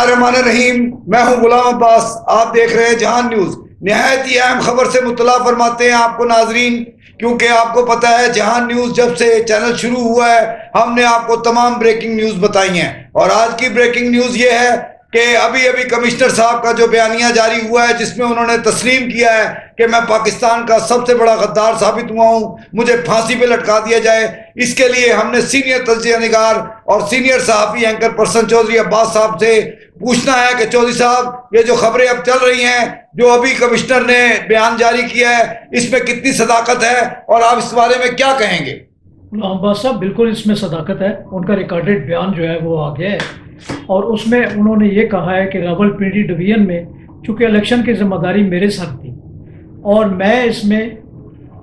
बिस्मिल्लाहिर्रहमानिर्रहीम। मैं हूं गुलाम अब्बास, आप देख रहे हैं जहान न्यूज। निहायत ही अहम खबर से मुतला फरमाते हैं आपको नाजरीन, क्योंकि आपको पता है जहान न्यूज जब से चैनल शुरू हुआ है हमने आपको तमाम ब्रेकिंग न्यूज बताई हैं। और आज की ब्रेकिंग न्यूज ये है कि अभी अभी कमिश्नर साहब का जो बयानिया जारी हुआ है, जिसमें उन्होंने तस्लीम किया है कि मैं पाकिस्तान का सबसे बड़ा गद्दार साबित हुआ हूं, मुझे फांसी पे लटका दिया जाए। इसके लिए हमने सीनियर तज्जिया निगार और सीनियर सहाफ़ी एंकर पर्सन चौधरी अब्बास साहब से पूछना है कि चौधरी साहब, ये जो खबरें अब चल रही हैं, जो अभी कमिश्नर ने बयान जारी किया है, इसमें कितनी सदाकत है और आप इस बारे में क्या कहेंगे? अब्बास साहब, बिल्कुल इसमें सदाकत है। उनका रिकॉर्डेड बयान जो है वो आ गया है और उसमें उन्होंने ये कहा है कि रावलपिंडी डिवीज़न में चूँकि इलेक्शन की जिम्मेदारी मेरे साथ थी और मैं इसमें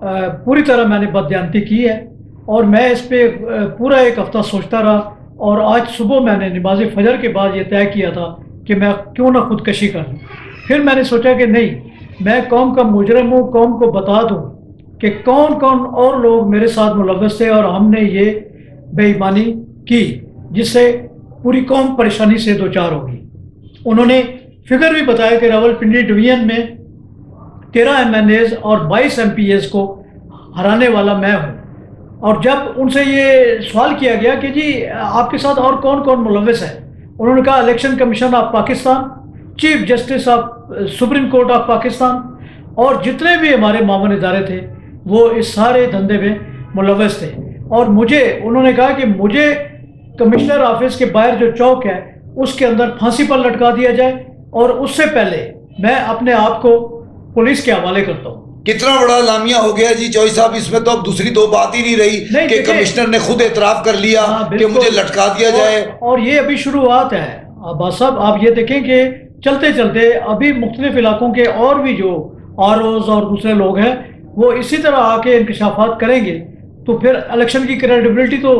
पूरी तरह मैंने बदयांती की है और मैं इस पर पूरा एक हफ़्ता सोचता रहा और आज सुबह मैंने नमाज फजर के बाद ये तय किया था कि मैं क्यों ना खुदकशी कर लूँ। फिर मैंने सोचा कि नहीं, मैं कौम का मुजरम हूँ, कौम को बता दूँ कि कौन कौन और लोग मेरे साथ मुलव्वस थे और हमने ये बेईमानी की जिससे पूरी कौम परेशानी से दो चार होगी। उन्होंने फिगर भी बताया कि रावलपिंडी डिवीज़न में 13 MNAs और 22 MPAs को हराने वाला मैं हूँ। और जब उनसे ये सवाल किया गया कि जी आपके साथ और कौन कौन मुलव्वस है, उन्होंने कहा election commission of Pakistan, chief justice of supreme court of Pakistan और जितने भी हमारे मामून इदारे थे वो इस सारे धंधे में मुलव्वस थे। और मुझे उन्होंने कहा कि मुझे कमिश्नर ऑफिस के बाहर जो चौक है उसके अंदर फांसी पर लटका दिया जाए और उससे पहले मैं अपने आप को पुलिस के हवाले करता हूँ। कितना बड़ा लामिया हो गया जी चौधरी साहब, इसमें तो अब दूसरी दो बात ही नहीं रही कि कमिश्नर ने खुद एतराफ कर लिया कि मुझे लटका दिया जाए। और ये अभी शुरुआत है अब्बास साहब, आप ये देखें कि चलते चलते अभी मुख्तलिफ इलाकों के और भी जो ROs और दूसरे लोग हैं वो इसी तरह आके इंकशाफात करेंगे तो फिर इलेक्शन की क्रेडिबिलिटी तो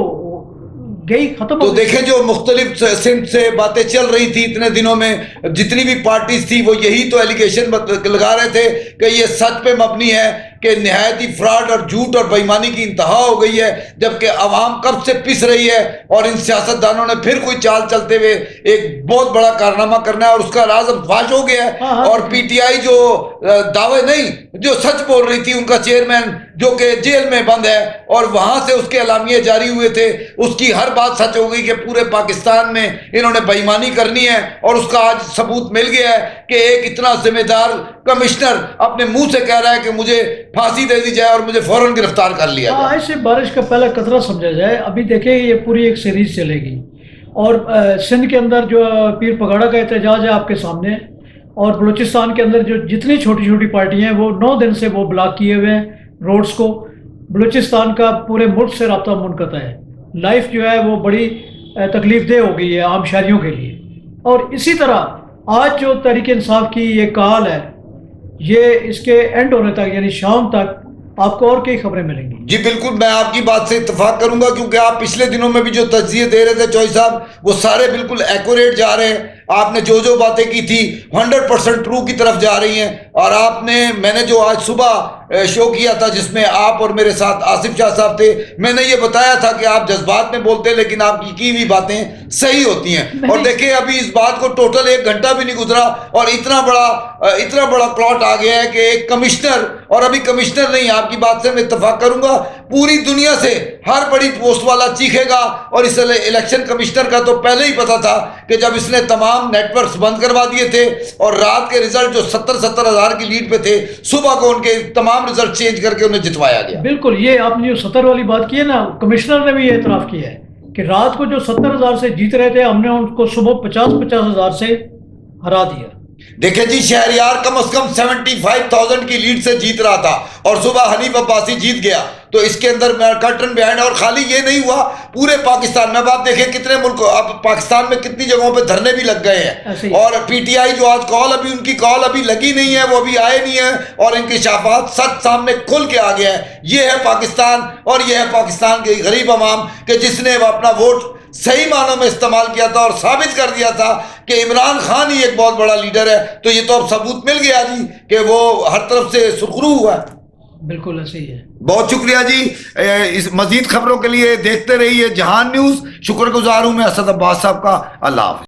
गई खत्म। तो देखें, जो मुख्तलिफ सिमत से बातें चल रही थी इतने दिनों में, जितनी भी पार्टीज थी वो यही तो एलिगेशन लगा रहे थे कि ये सच पे मबनी है कि निहायत ही फ्रॉड और झूठ और बेईमानी की इंतहा हो गई है, जबकि अवाम कब से पिस रही है और इन सियासतदानों ने फिर कोई चाल चलते हुए एक बहुत बड़ा कारनामा करना है और उसका राज अब फाश हो गया है। और PTI जो दावे नहीं, जो सच बोल रही थी, उनका चेयरमैन जो कि जेल में बंद है और वहां से उसके अलामिये जारी हुए थे, उसकी हर बात सच हो गई कि पूरे पाकिस्तान में इन्होंने बेईमानी करनी है और उसका आज सबूत मिल गया है कि एक इतना जिम्मेदार कमिश्नर अपने मुंह से कह रहा है कि मुझे फांसी दे दी जाए और मुझे फौरन गिरफ्तार कर लिया जाए। ऐसे बारिश का पहला कतरा समझा जाए। अभी देखें ये पूरी एक सीरीज चलेगी और सिंध के अंदर जो पीर पगाड़ा का एहतजाज है आपके सामने, और बलूचिस्तान के अंदर जो जितनी छोटी छोटी पार्टियां हैं वो 9 दिन से वो ब्लॉक किए हुए हैं रोड्स को। बलूचिस्तान का पूरे मुल्क से रब्ता मुनक़ता है। लाइफ जो है वो बड़ी तकलीफ देह हो गई है आम शहरियों के लिए। और इसी तरह आज जो तहरीक इंसाफ की ये कॉल है, ये इसके एंड होने तक यानी शाम तक आपको और कई खबरें मिलेंगी। जी बिल्कुल, मैं आपकी बात से इत्तेफाक करूंगा, क्योंकि आप पिछले दिनों में भी जो तज्जिए दे रहे थे चौधरी साहब, वो सारे बिल्कुल एक्यूरेट जा रहे हैं। आपने जो जो बातें की थी 100% ट्रू की तरफ जा रही हैं। और मैंने जो आज सुबह शो किया था जिसमें आप और मेरे साथ आसिफ शाह साहब थे, मैंने ये बताया था कि आप जज्बात में बोलते हैं लेकिन आपकी की हुई बातें सही होती हैं। और देखिए, अभी इस बात को टोटल 1 घंटा भी नहीं गुजरा और इतना बड़ा प्लॉट आ गया है कि एक कमिश्नर, और अभी कमिश्नर नहीं, आपकी बात से मैं इत्तेफाक करूंगा, पूरी दुनिया से हर बड़ी पोस्ट वाला चीखेगा। और इस इलेक्शन कमिश्नर का तो पहले ही पता था कि जब इसने तमाम नेटवर्क्स बंद करवा दिए थे और रात के रिजल्ट जो 70 हज़ार की लीड पे थे, सुबह को उनके तमाम रिजल्ट चेंज करके उन्हें जितवाया गया। बिल्कुल, ये आपने जो 70 वाली बात की है ना, कमिश्नर ने भी ये इतराफ किया है कि रात को जो 70,000 से जीत रहे थे, हमने उनको सुबह 50 हज़ार से हरा दिया। देखिए जी, शहरियार कम से कम 75,000 की लीड से जीत रहा था और सुबह हनीफ अब्बासी जीत गया। तो इसके अंदर कर्टन बिहाइंड। और खाली ये नहीं हुआ, पूरे पाकिस्तान में अब आप देखें कितने मुल्क, अब पाकिस्तान में कितनी जगहों पे धरने भी लग गए हैं। और PTI जो आज उनकी कॉल अभी लगी नहीं है, वो अभी आए नहीं है और इंकशाफात सच सामने खुल के आ गया है। ये है पाकिस्तान और ये है पाकिस्तान के गरीब अवाम के जिसने अपना वोट सही मानों में इस्तेमाल किया था और साबित कर दिया था कि इमरान खान ही एक बहुत बड़ा लीडर है। तो ये तो अब सबूत मिल गया जी कि वो हर तरफ से सुरखरू हुआ है। बिल्कुल ऐसे ही है। बहुत शुक्रिया जी। इस मजीद खबरों के लिए देखते रहिए जहान न्यूज। शुक्रगुजार हूं मैं असद अब्बास साहब का। अल्लाह हाफ़िज़।